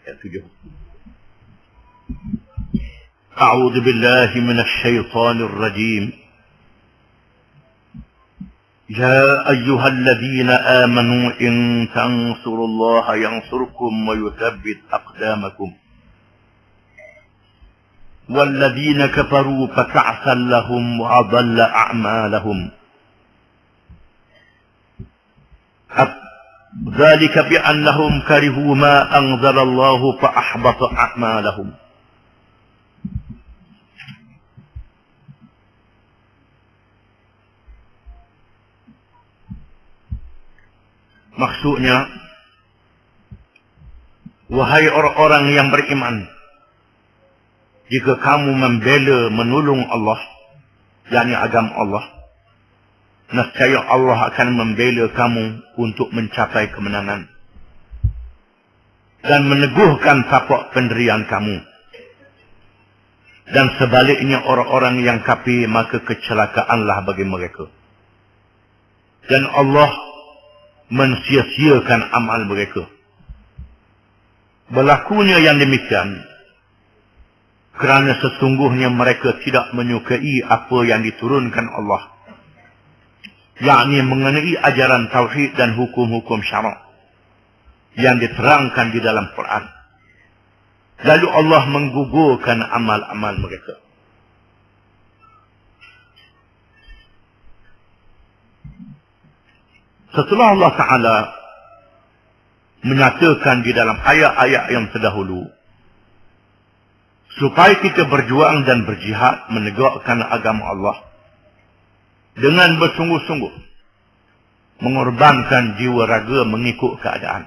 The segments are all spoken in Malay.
ayat 7. A'udzu billahi minasy syaithanir rajim. Ya ayyuhalladzina amanu in tansurullaha yansurkum wa yuthabbit aqdamakum. والذين كفروا فتعسا لهم وأضل أعمالهم ذلك بأنهم كرهوا ما أنزل الله فأحبط أعمالهم. Maksudnya, wahai orang-orang yang beriman, jika kamu membela menolong Allah, yakni agama Allah, nescaya Allah akan membela kamu untuk mencapai kemenangan dan meneguhkan tapak pendirian kamu. Dan sebaliknya orang-orang yang kafir, maka kecelakaanlah bagi mereka. Dan Allah mensia-siakan amal mereka. Berlakunya yang demikian kerana sesungguhnya mereka tidak menyukai apa yang diturunkan Allah, yakni mengenai ajaran tauhid dan hukum-hukum syarak yang diterangkan di dalam Quran. Lalu Allah menggugurkan amal-amal mereka. Setelah Allah Ta'ala menyatakan di dalam ayat-ayat yang terdahulu, supaya kita berjuang dan berjihad menegakkan agama Allah dengan bersungguh-sungguh, mengorbankan jiwa raga mengikut keadaan.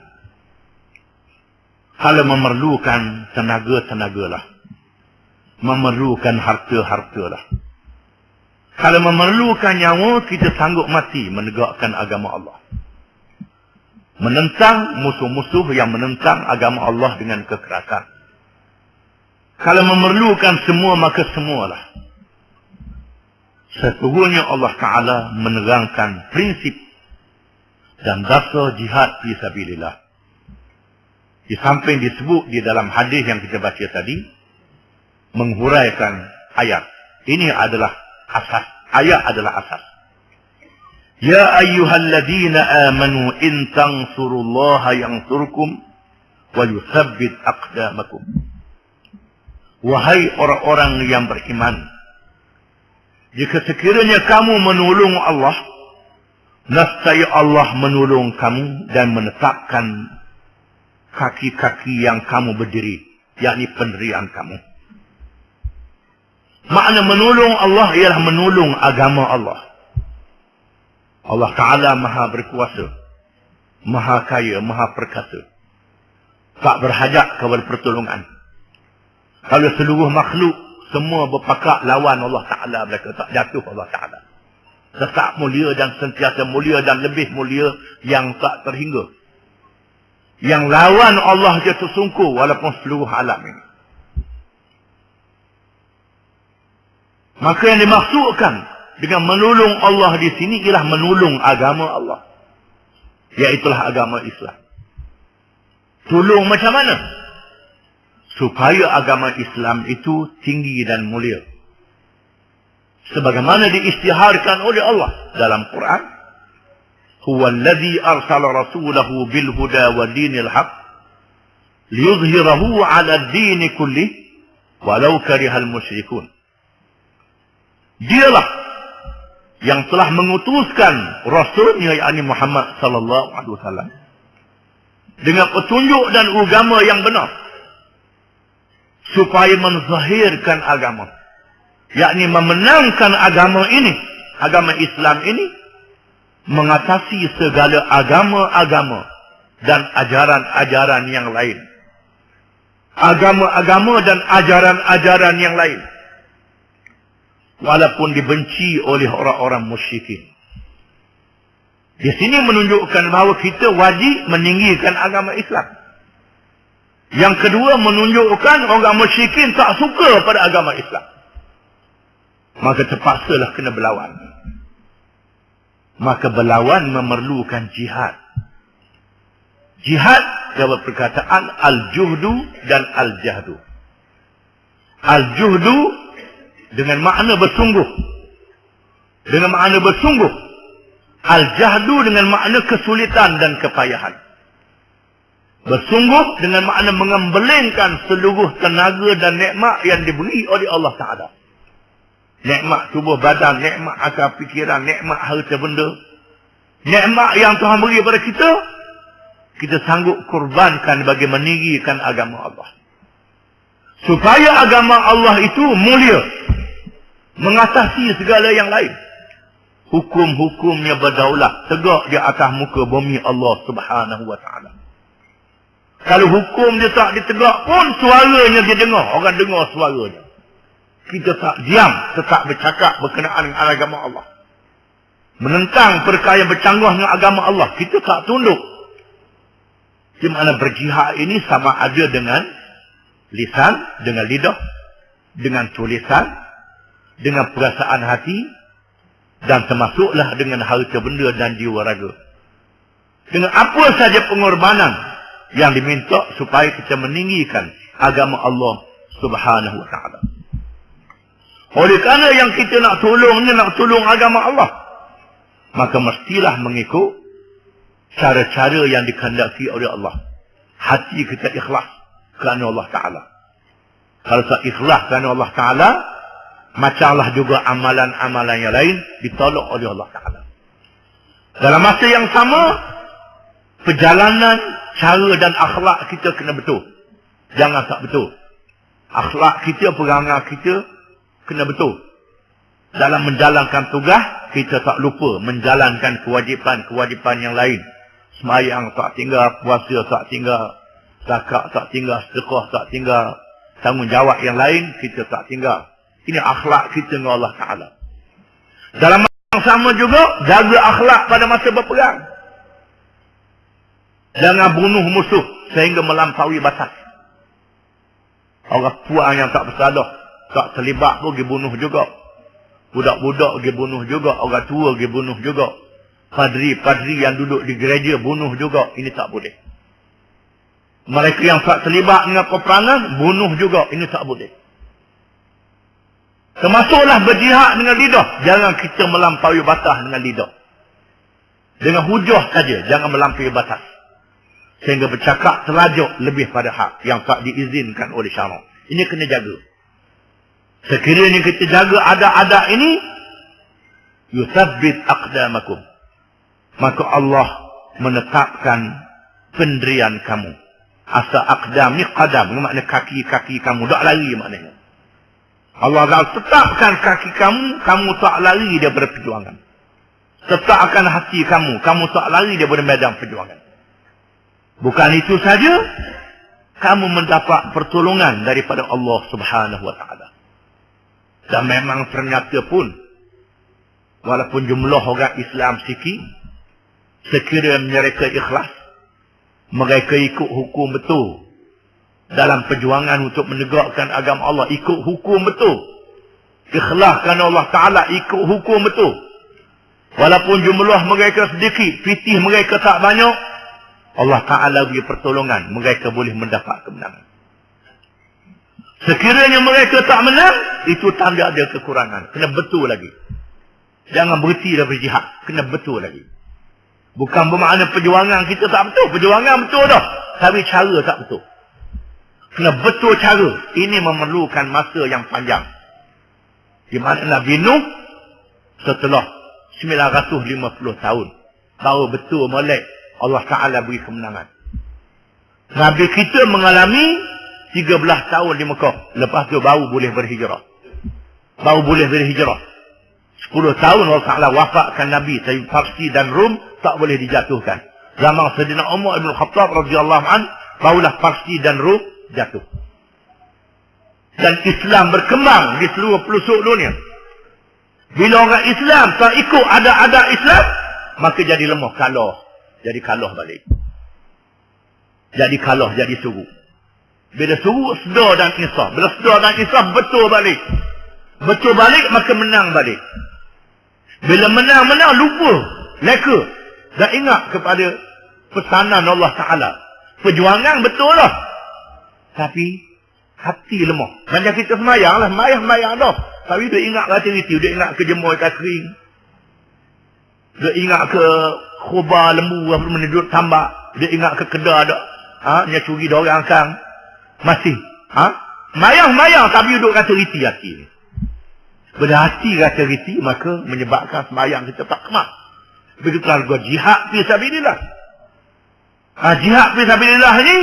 Kalau memerlukan tenaga-tenagalah, memerlukan harta-hartalah. Kalau memerlukan nyawa, kita sanggup mati menegakkan agama Allah. Menentang musuh-musuh yang menentang agama Allah dengan kekerasan. Kalau memerlukan semua, maka semualah. Sesungguhnya Allah Ta'ala menerangkan prinsip dan dasar jihad fisabilillah. Di samping disebut di dalam hadis yang kita baca tadi, menghuraikan ayat. Ini adalah asas. Ayat adalah asas. Ya ayyuhalladzina amanu in tansurullaha yansurkum wa yuthabbit aqdamakum. Wahai orang-orang yang beriman, jika sekiranya kamu menolong Allah, nescaya Allah menolong kamu dan menetapkan kaki-kaki yang kamu berdiri, yakni pendirian kamu. Makna menolong Allah ialah menolong agama Allah. Allah Ta'ala maha berkuasa, maha kaya, maha perkasa. Tak berhajat kepada pertolongan. Kalau seluruh makhluk semua berpakat lawan Allah Ta'ala, mereka tak jatuh Allah Ta'ala. Tetap mulia dan sentiasa mulia dan lebih mulia yang tak terhingga. Yang lawan Allah jatuh sungguh walaupun seluruh alam ini. Maka yang dimaksudkan dengan menolong Allah di sini ialah menolong agama Allah. Iaitulah agama Islam. Tolong macam mana? Supaya agama Islam itu tinggi dan mulia. Sebagaimana diisytiharkan oleh Allah dalam Quran. Huwallazi arsala rasulahu bil huda wa dinil haq liyuzhirahu 'ala ad-din kullih walau karihal musyrikun. Dialah yang telah mengutuskan Rasulnya, yakni Muhammad sallallahu alaihi wasallam, dengan petunjuk dan agama yang benar, supaya menzahirkan agama, yakni memenangkan agama ini, agama Islam ini, mengatasi segala agama-agama dan ajaran-ajaran yang lain. Agama-agama dan ajaran-ajaran yang lain. Walaupun dibenci oleh orang-orang musyrikin. Di sini menunjukkan bahawa kita wajib meninggikan agama Islam. Yang kedua, menunjukkan orang musyrikin tak suka pada agama Islam. Maka terpaksalah kena berlawan. Maka berlawan memerlukan jihad. Jihad dalam perkataan al-juhdu dan al-jahdu. Al-juhdu dengan makna bersungguh. Dengan makna bersungguh. Al-jahdu dengan makna kesulitan dan kepayahan. Bersungguh dengan makna mengembelengkan seluruh tenaga dan nikmat yang diberi oleh Allah Ta'ala. Nikmat tubuh badan, nikmat akal fikiran, nikmat harta benda. Nikmat yang Tuhan beri kepada kita, kita sanggup kurbankan bagi meninggikan agama Allah. Supaya agama Allah itu mulia, mengatasi segala yang lain. Hukum-hukumnya berdaulat, tegak di atas muka bumi Allah Subhanahu wa Ta'ala. Kalau hukum dia tak ditegak pun, suaranya dia dengar. Orang dengar suaranya. Kita tak diam, tetap bercakap berkenaan dengan agama Allah. Menentang perkara yang bercanggah dengan agama Allah, kita tak tunduk. Di mana berjihad ini sama ada dengan lisan, dengan lidah, dengan tulisan, dengan perasaan hati, dan termasuklah dengan harta benda dan jiwa raga. Dengan apa saja pengorbanan yang diminta supaya kita meninggikan agama Allah Subhanahu wa Ta'ala. Oleh kerana yang kita nak tolong agama Allah, maka mestilah mengikut cara-cara yang dikehendaki oleh Allah. Hati kita ikhlas kerana Allah Ta'ala. Kalau tak ikhlas kerana Allah Ta'ala, macamlah juga amalan-amalan yang lain ditolak oleh Allah Ta'ala. Dalam masa yang sama, perjalanan, cara dan akhlak kita kena betul. Jangan tak betul. Akhlak kita, perangai kita kena betul. Dalam menjalankan tugas, kita tak lupa menjalankan kewajipan-kewajipan yang lain. Semayang tak tinggal, puasa tak tinggal, zakat tak tinggal, sedekah tak tinggal, tanggungjawab yang lain kita tak tinggal. Ini akhlak kita dengan Allah Ta'ala. Dalam masa yang sama juga, jaga akhlak pada masa berperang. Jangan bunuh musuh sehingga melampaui batas. Orang puan yang tak bersalah, tak terlibat pun pergi bunuh juga. Budak-budak pergi bunuh juga. Orang tua pergi bunuh juga. Padri-padri yang duduk di gereja bunuh juga. Ini tak boleh. Mereka yang tak terlibat dengan peperangan, bunuh juga. Ini tak boleh. Termasuklah berjihad dengan lidah. Jangan kita melampaui batas dengan lidah. Dengan hujah saja, jangan melampaui batas. Sehingga bercakap terlajuk lebih pada hak yang tak diizinkan oleh syarak. Ini kena jaga. Sekiranya kita jaga adab-adab ini, yuthabbit aqdamakum, maka Allah menetapkan pendirian kamu. Asal aqdam ni qadam, makna kaki-kaki kamu, tak lari maknanya. Allah akan tetapkan kaki kamu, kamu tak lari daripada perjuangan. Tetapkan hati kamu, kamu tak lari daripada medan perjuangan. Bukan itu saja, kamu mendapat pertolongan daripada Allah Subhanahu wa Ta'ala. Dan memang ternyata pun, walaupun jumlah orang Islam sikit, sekiranya mereka ikhlas, mereka ikut hukum betul dalam perjuangan untuk menegakkan agama Allah, ikut hukum betul, ikhlas kerana Allah Ta'ala, ikut hukum betul. Walaupun jumlah mereka sedikit, fitih mereka tak banyak, Allah Ta'ala beri pertolongan, mereka boleh mendapat kemenangan. Sekiranya mereka tak menang, itu tanda ada kekurangan. Kena betul lagi. Jangan berhenti daripada jihad. Kena betul lagi. Bukan bermakna perjuangan kita tak betul. Perjuangan betul dah. Tapi cara tak betul. Kena betul cara. Ini memerlukan masa yang panjang. Di mana Nabi Nuh, setelah 950 tahun, baru betul molek Allah Ta'ala beri kemenangan. Nabi kita mengalami 13 tahun di Mekah. Lepas tu baru boleh berhijrah. 10 tahun Allah Ta'ala wafatkan Nabi. Tapi Parsi dan Rum tak boleh dijatuhkan. Zaman Sayyidina Umar Ibn Khattab radhiyallahu an, barulah Parsi dan Rum jatuh. Dan Islam berkembang di seluruh pelosok dunia. Bila orang Islam tak ikut ada-ada Islam, maka jadi lemah, kalah. Jadi kalah balik. Jadi kalah, jadi suruh. Bila suruh, sedar dan insaf. Bila sedar dan insaf, betul balik. Betul balik, maka menang balik. Bila menang, lupa. Leka. Dan ingat kepada pesanan Allah Ta'ala. Perjuangan betul lah. Tapi hati lemah. Macam kita semayang lah. Semayang dah. Tapi dia ingat aktiviti. Dia ingat ke jemur ikan kering. Dia ingat ke khubah lembu. Apa menedut tambak. Dia ingat ke kedai dah. Dia curi dah orang kang. Masih. Semayang. Tapi duduk kata riti hati ni. Bila hati kata riti. Maka menyebabkan semayang kita tak kemah. Begitulah juga jihad fisabilillah. Jihad fisabilillah ni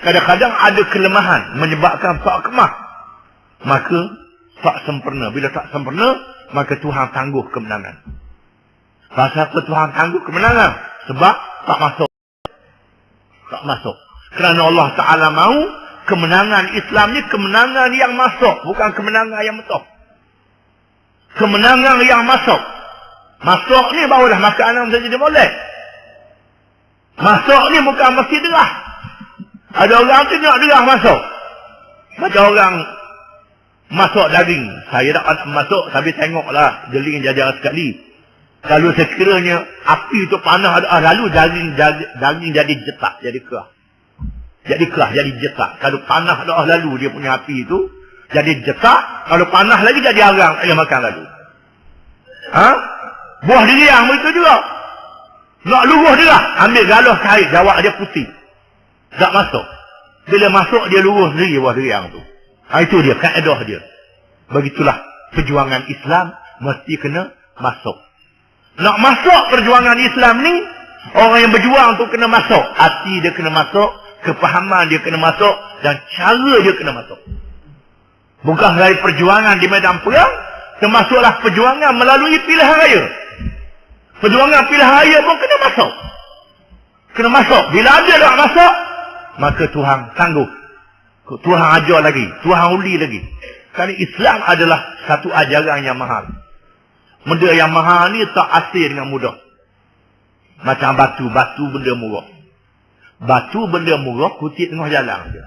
kadang-kadang ada kelemahan menyebabkan tak kemah. Maka tak sempurna. Bila tak sempurna, maka Tuhan tangguh kemenangan. Pasal apa Tuhan tangguh kemenangan? Sebab tak masuk. Tak masuk. Kerana Allah Ta'ala mahu kemenangan Islam ni kemenangan yang masuk. Bukan kemenangan yang betul. Kemenangan yang masuk. Masuk ni barulah makanan saja dia boleh. Masuk ni bukan mesti derah. Ada orang tu nak derah masuk. Macam orang masuk daging. Saya tak masuk tapi tengoklah jeling jajar sekali. Kalau sekiranya api tu panas lalu daging jadi jetak, jadi kerah. Jadi kerah, jadi jetak. Kalau panas dah lalu dia punya api tu jadi jetak, kalau panas lagi jadi arang, dia makan lalu. Buah diriang begitu juga. Nak luruh dia lah. Ambil galah kait, jawab dia putih. Tak masuk. Bila masuk, dia luruh sendiri buah diriang tu. Itu dia, kaedah dia. Begitulah perjuangan Islam mesti kena masuk. Nak masuk perjuangan Islam ni, orang yang berjuang tu kena masuk. Hati dia kena masuk, kefahaman dia kena masuk, dan cara dia kena masuk. Bukan dari perjuangan di medan perang, termasuklah perjuangan melalui pilihan raya. Perjuangan pilihan raya pun kena masuk. Kena masuk. Bila ada tak masuk, maka Tuhan tangguh. Tuhan ajar lagi. Tuhan uli lagi. Kerana Islam adalah satu ajaran yang mahal. Benda yang mahal ni tak asing dengan mudah. Macam batu. Batu benda murah. Batu benda murah, kutip tengah jalan je.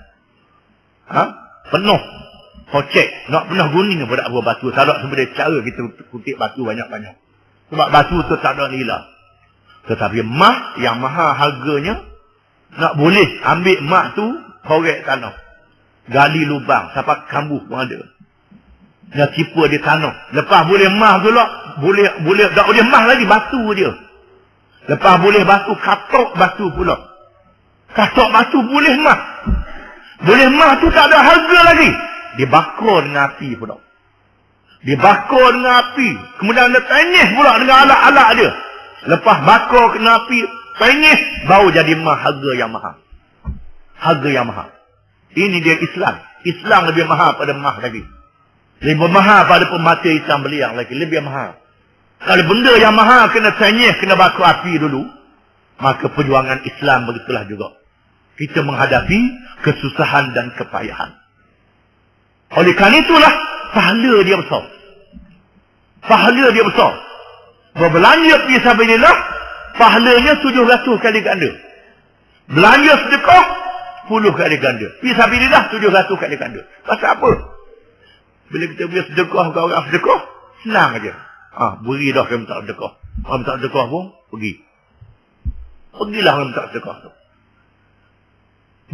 Penuh. Kocek. Nak pernah guning pun tak buat batu. Tak sebenarnya cara kita kutip batu banyak-banyak. Sebab batu tu tak ada nilai. Tetapi emas yang mahal harganya, nak boleh ambil emas tu, korek tanah. Gali lubang. Sampai kambuh pun ada. Nak tipu dia tanah. Lepas boleh emas tu lah. Boleh, tak boleh emas lagi, batu dia. Lepas boleh batu, katok batu pula. Katok batu boleh emas. Boleh emas tu tak ada harga lagi. Dibakar dengan api pula. Dibakar dengan api. Kemudian dia penyih pula dengan alat-alat dia. Lepas bakar kena api, penyih, baru jadi emas harga yang mahal. Harga yang mahal. Ini dia Islam. Islam lebih mahal pada emas lagi. Lebih mahal pada pemata hitam beliang lagi. Lebih mahal. Kalau benda yang mahal kena penyih, kena bakar api dulu, maka perjuangan Islam begitulah juga. Kita menghadapi kesusahan dan kepayahan. Oleh kerana itulah, pahala dia besar. Pahala dia besar. Berbelanja fisabilillah, pahalanya 700 kali ganda. Belanja sedekah, 10 kali ganda. Fisabilillah, 700 kali ganda. Pasal apa? Bila kita beri sedekah ke orang sedekah, senang aja. Beri dah orang minta sedekah. Orang minta sedekah pun, pergi. Pergilah orang minta sedekah tu.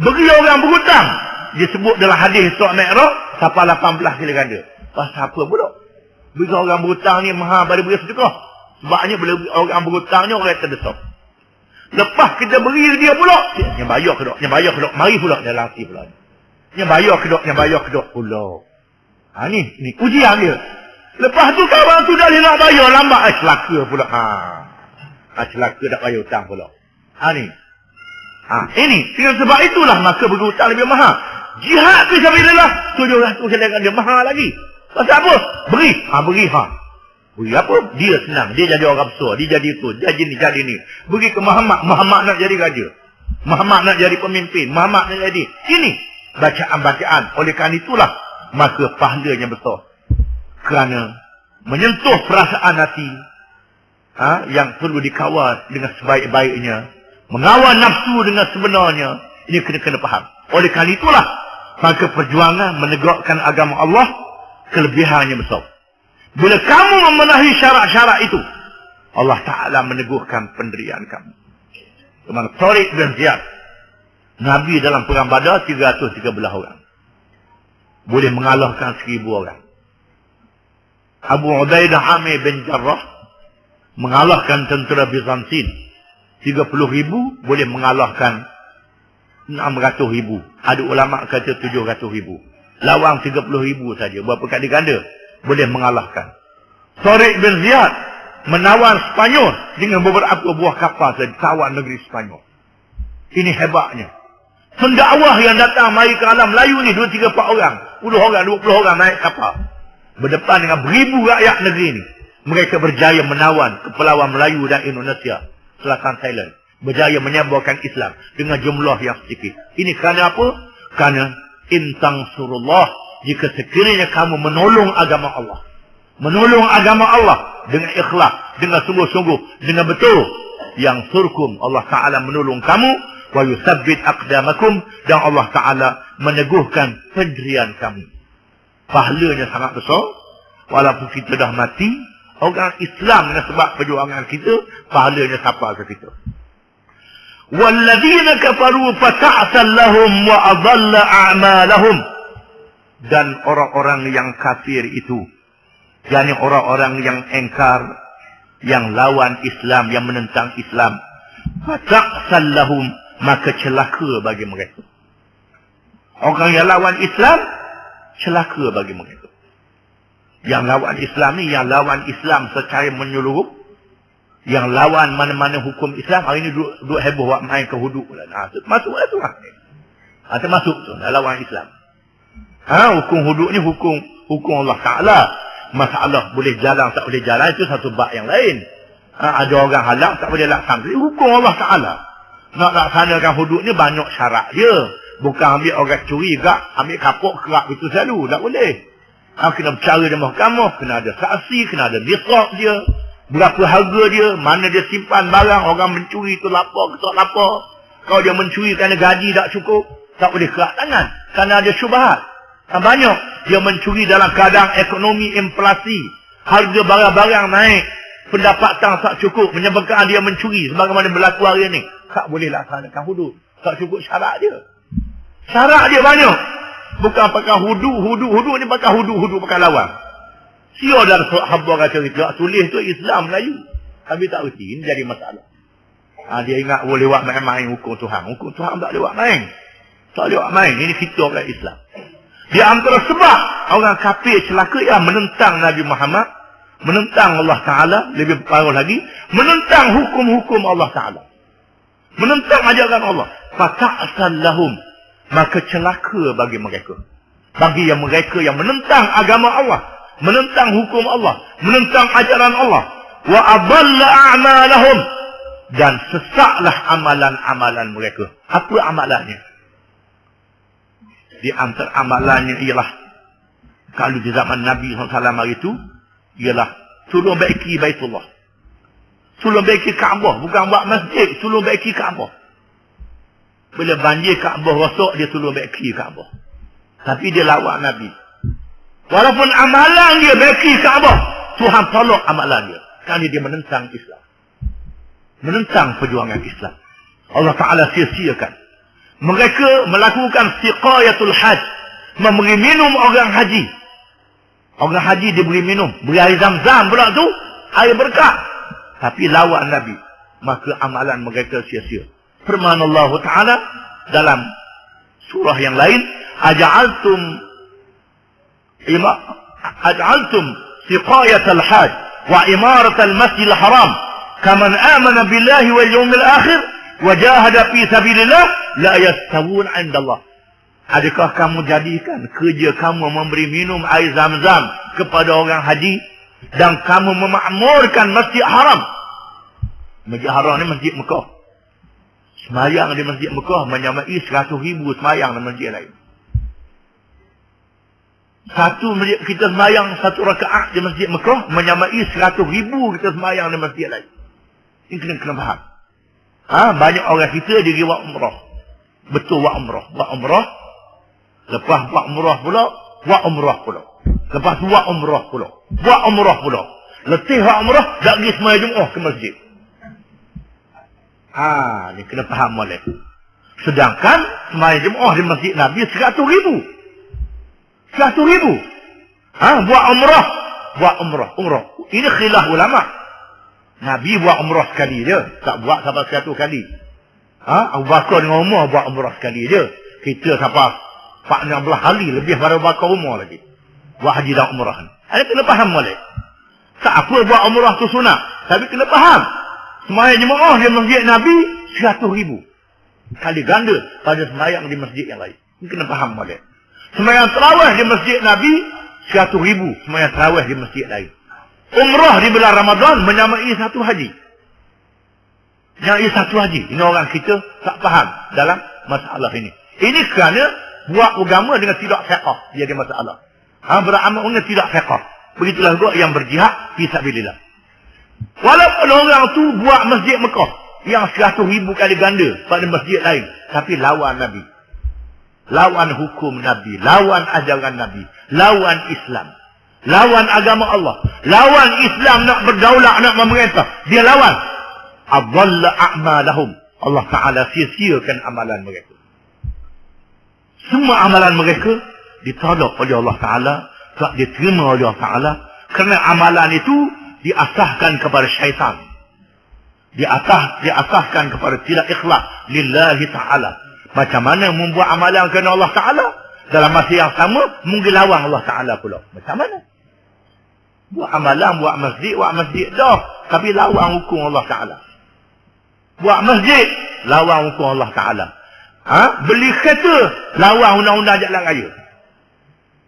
Beri orang berhutang. Disebut dalam hadis Isra' Mi'raj, sampai 18 kali ganda. Pasal apa pula? Beri orang berhutang ni mahal pada beri sedekah. Sebabnya bila orang berhutang ni orang terdesak. Lepas kita beri dia pula, yang bayar ke dok, yang bayar ke dok, mari pula dia laki pula. Yang bayar ke dok, yang bayar ke dok pula. Ni ujian dia. Lepas tu kawan tu dah nak bayar lambat, celaka pula. Celaka tak bayar hutang pula. Ini dengan sebab itulah maka berhutang lebih mahal. Jihad fisabilillah 700 kali dia mahal lagi. Pasal apa? Beri. Beri apa? Dia senang. Dia jadi orang besar. Dia jadi itu. Dia jadi ni. Beri ke Muhammad. Muhammad nak jadi raja. Muhammad nak jadi pemimpin. Muhammad nak jadi. Ini bacaan-bacaan. Oleh kerana itulah maka pahalanya besar. Kerana menyentuh perasaan hati yang perlu dikawal dengan sebaik-baiknya. Mengawal nafsu dengan sebenarnya. Ini kena faham. Oleh kerana itulah maka perjuangan menegakkan agama Allah kelebihannya besar. Bila kamu memenuhi syarat-syarat itu, Allah Ta'ala meneguhkan pendirian kamu. Kemana Tariq bin Ziyad. Nabi dalam perang Badar 313 orang. Boleh mengalahkan 1000 orang. Abu Ubaidah Amir bin Jarrah mengalahkan tentera Bizantin 30,000, boleh mengalahkan 600,000. Ada ulama kata 700,000. Lawang 30,000 saja. Berapa kali ganda boleh mengalahkan. Tariq bin Ziyad menawan Spanyol dengan beberapa buah kapal saja, tawan negeri Spanyol. Ini hebatnya. Pendakwah yang datang mari ke alam Melayu ni 2, 3, 4 orang, 10 orang, 20 orang naik kapal. Berdepan dengan beribu rakyat negeri ini. Mereka berjaya menawan kepulauan Melayu dan Indonesia, selatan Thailand. Berjaya menyebarkan Islam dengan jumlah yang sedikit. Ini kerana apa? Kerana intang surullah, jika sekiranya kamu menolong agama Allah. Menolong agama Allah dengan ikhlas, dengan sungguh-sungguh, dengan betul. Yang surkum, Allah Ta'ala menolong kamu. Wa yusabbit aqdamakum, dan Allah Ta'ala meneguhkan pendirian kamu. Pahalanya sangat besar. Walaupun kita dah mati, orang Islam dengan sebab perjuangan kita, pahalanya sampai ke kita. Walladzina kafaru fata'sal lahum wa adalla a'malahum. Dan orang-orang yang kafir itu, yakni orang-orang yang engkar, yang lawan Islam, yang menentang Islam, fata'sal lahum, maka celaka bagi mereka. Orang yang lawan Islam, celaka bagi mereka. Yang lawan Islam ni, yang lawan Islam secara menyeluruh, yang lawan mana-mana hukum Islam, hari ni duduk heboh buat main ke hudud pula. Masuklah tu lah. Termasuk tu, lawan Islam. Hukum hudud ni hukum Allah Ta'ala. Masalah boleh jalan, tak boleh jalan, itu satu bab yang lain. Ada orang halang, tak boleh laksanakan. Hukum Allah Ta'ala. Nak laksanakan hudud ni banyak syarat dia. Bukan ambil orang curi gak, ambil kapok kerak itu selalu. Tak boleh. Kena bercara di mahkamah, kena ada saksi, kena ada nisab dia. Berapa harga dia, mana dia simpan barang, orang mencuri itu lapor, ketok lapor. Kalau dia mencuri kerana gaji tak cukup, tak boleh kerak tangan. Kerana ada syubhat. Banyak dia mencuri dalam keadaan ekonomi inflasi. Harga barang-barang naik. Pendapatan tak cukup, menyebabkan dia mencuri. Sebagaimana berlaku hari ini. Tak boleh laksanakan hudud. Tak cukup syarat dia. Syarat dia banyak. Bukan pakai hudu ni pakai hudu pakai lawan. Siapa dan sahabat kata cerita tulis tu Islam Melayu. Tapi tak erti, ini jadi masalah. Dia ingat boleh buat main-main hukum Tuhan. Hukum Tuhan tak boleh buat main. Tak boleh buat main. Ini kita orang Islam. Di antara sebab orang kafir celaka ialah menentang Nabi Muhammad, menentang Allah Ta'ala, lebih parah lagi, menentang hukum-hukum Allah Ta'ala. Menentang ajaran Allah. Fata'sal lahum, maka celaka bagi mereka. Bagi yang mereka yang menentang agama Allah, menentang hukum Allah, menentang ajaran Allah. Wa adalla a'malahum, dan sesaklah amalan-amalan mereka. Apa amalannya? Di antara amalannya ialah, kalau di zaman Nabi SAW hari itu, ialah tolong baiki Baitullah. Tolong baiki Kaabah. Bukan buat masjid, tolong baiki Kaabah. Bila banjir Kaabah rosak, dia tolong baiki Kaabah. Tapi dia lawan Nabi. Walaupun amalan dia baiki Kaabah, Tuhan tolak amalan dia. Kerana dia menentang Islam. Menentang perjuangan Islam. Allah Ta'ala sia-siakan. Mereka melakukan siqayatul hajj. Memberi minum orang haji. Orang haji diberi minum. Beri air zam-zam pula tu. Air berkah. Tapi lawan Nabi. Maka amalan mereka sia-sia. Firman Allah Ta'ala dalam surah yang lain. Aj'altum siqayatul hajj wa imaratul masjidil haram kaman amana billahi wal yawmil akhir wajahada fi sabilillah la yastawun 'inda Allah. Adakah kamu jadikan kerja kamu memberi minum air zam-zam kepada orang haji dan kamu memakmurkan Masjid Haram? Masjid Haram ni Masjid Mekah. Semayang di Masjid Mekah menyamai 100,000 semayang di masjid lain. Kita semayang satu rakaat di Masjid Mekah menyamai 100,000 kita semayang di masjid lain. Ini kena faham. Banyak orang kita dia buat umrah. Betul buat umrah. Buat umrah. Lepas buat umrah pula, buat umrah pula. Lepas tu buat umrah pula. Buat umrah pula. Letih buat umrah, tak pergi semayang Jumaat ke masjid. Ni kena faham molek. Sedangkan sembahyang Jumaat di Masjid Nabi 100,000. 100,000. Buat umrah. Ini khilaf ulama. Nabi buat umrah sekali je, tak buat sampai 100 kali. Abu Bakar dengan Umar buat umrah sekali je. Kita sampai 16 kali lebih pada Abu Bakar Umar lagi. Buat haji dan umrah. Ada kena faham molek. Tak apa buat umrah tu sunat, tapi kena faham. Sembahyang Jumaat di Masjid Nabi 100,000 kali ganda pada sembahyang di masjid yang lain. Ini kena faham molek. Sembahyang tarawih di Masjid Nabi 100,000 sembahyang tarawih di masjid lain. Umrah di bulan Ramadan menyamai satu haji. Ini orang kita tak faham dalam masalah ini. Ini kerana buat agama dengan tidak fiqh jadi masalah. Beramal dengan tidak fiqh. Begitulah juga yang berjihad fi sabilillah. Walaupun orang tu buat masjid Mekah yang 100,000 kali ganda pada masjid lain, tapi lawan Nabi. Lawan hukum Nabi, lawan ajaran Nabi, lawan Islam, lawan agama Allah, lawan Islam nak berdaulat, nak memerintah. Dia lawan. Adalla a'malahum. Allah Ta'ala sia-siakan amalan mereka. Semua amalan mereka ditolak oleh Allah Ta'ala, tak diterima oleh Allah Ta'ala, kerana amalan itu diasahkan kepada syaitan. Diasahkan kepada tidak ikhlas lillahi ta'ala. Macam mana membuat amalan kerana Allah Ta'ala, dalam masa yang sama mungkin lawan Allah Ta'ala pula. Macam mana? Buat amalan, buat masjid dah, tapi lawan hukum Allah Ta'ala. Buat masjid, lawan hukum Allah Ta'ala. Beli kereta, lawan undang-undang jalan raya.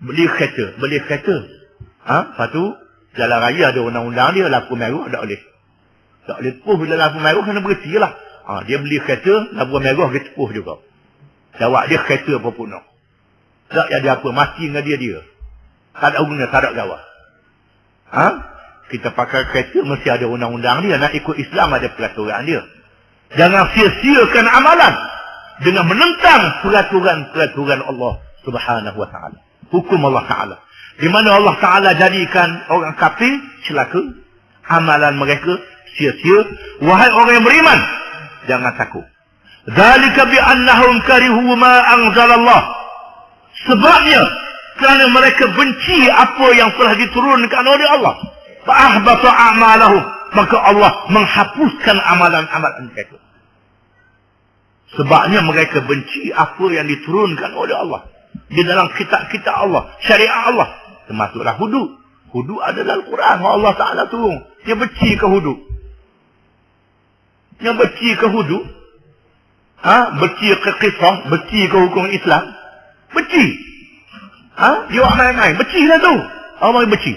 Beli kereta. Lepas tu jalan raya ada undang-undang dia, lampu merah tak boleh. Tak boleh tepuh bila lampu merah, kena berhenti lah. Dia beli kereta, lampu merah dia tepuh juga. Jawab dia kereta apa punah. Tak jadi apa, mati dengan dia. Tak ada guna, tak ada gawat. Kita pakai kereta, mesti ada undang-undang dia. Nak ikut Islam ada peraturan dia. Jangan sia-siakan amalan dengan menentang peraturan Allah Subhanahu wa ta'ala. Hukum Allah Ta'ala. Di mana Allah Ta'ala jadikan orang kafir celaka, amalan mereka sia-sia. Wahai orang yang beriman, jangan takut. Dzalika bi annahum karihu ma anzalallah. Sebabnya kerana mereka benci apa yang telah diturunkan oleh Allah. Fa ahbata a'malahum, maka Allah menghapuskan amalan-amalan mereka. Sebabnya mereka benci apa yang diturunkan oleh Allah di dalam kitab-kitab Allah, syariat Allah, termasuklah hudud. Hudud adalah Al-Quran, Allah Ta'ala turun. Dia benci ke hudud? Dia benci ke hudud? Benci ke kisah? Benci ke hukum Islam? Benci. Dia buat main-main. Benci lah tu. Allah benci.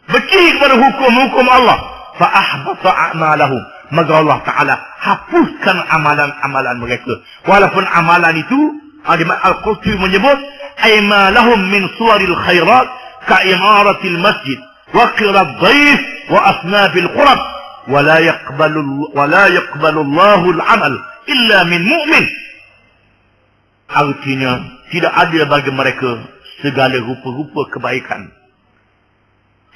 Benci kepada hukum-hukum Allah. Fa'ahbata a'malahum. Maka Allah Ta'ala hapuskan amalan-amalan mereka. Walaupun amalan itu, Al-Qurtubi menyebut, aimalahum min suwaril khairat ka'imaratil masjid wa qirat dhaif wa asnabil qurab wa la yaqbalu Allahu al-amal illa min mu'min. Artinya tidak ada bagi mereka segala rupa-rupa kebaikan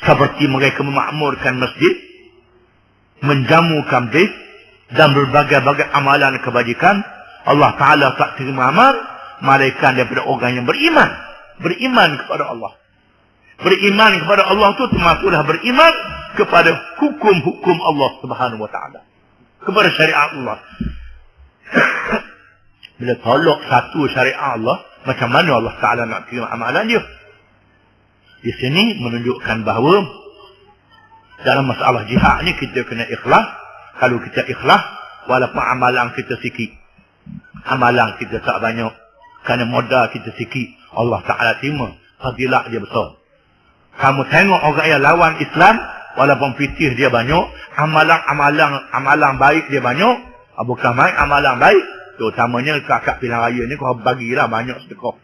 seperti mereka memakmurkan masjid, menjamu kambing dan berbagai-bagai amalan kebajikan. Allah Ta'ala tak terima amal malaikat daripada orang yang beriman. Beriman kepada Allah. Beriman kepada Allah itu termasuklah beriman kepada hukum-hukum Allah Subhanahu wa Ta'ala. Kepada syariat Allah. Bila tolak satu syariat Allah, macam mana Allah Ta'ala nak terima amalan dia? Di sini menunjukkan bahawa dalam masalah jihad ni kita kena ikhlas. Kalau kita ikhlas, walaupun amalan kita sikit, amalan kita tak banyak, kerana modal kita sikit, Allah Ta'ala terima. Fadilah dia besar. Kamu tengok orang yang lawan Islam, walaupun fitih dia banyak, amalan baik dia banyak, bukan main amalan baik. Terutamanya kakak pilihan raya ni, kau bagilah banyak sedekah.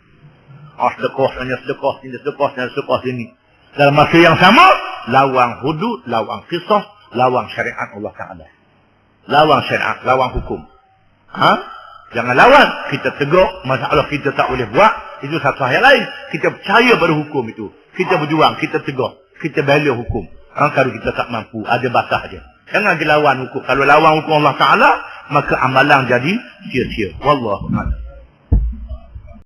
Sedekah sini. Dalam masa yang sama, lawan hudud, lawan kisah, lawan syariat Allah Ta'ala. Lawan syariat, lawan hukum. Jangan lawan. Kita tegur, masalah kita tak boleh buat, itu satu hal yang lain. Kita percaya pada hukum itu. Kita berjuang, kita tegur, kita bela hukum. Kalau kita tak mampu, ada batas je. Jangan lawan hukum. Kalau lawan hukum Allah Ta'ala, maka amalan jadi sia-sia. Wallahu a'lam.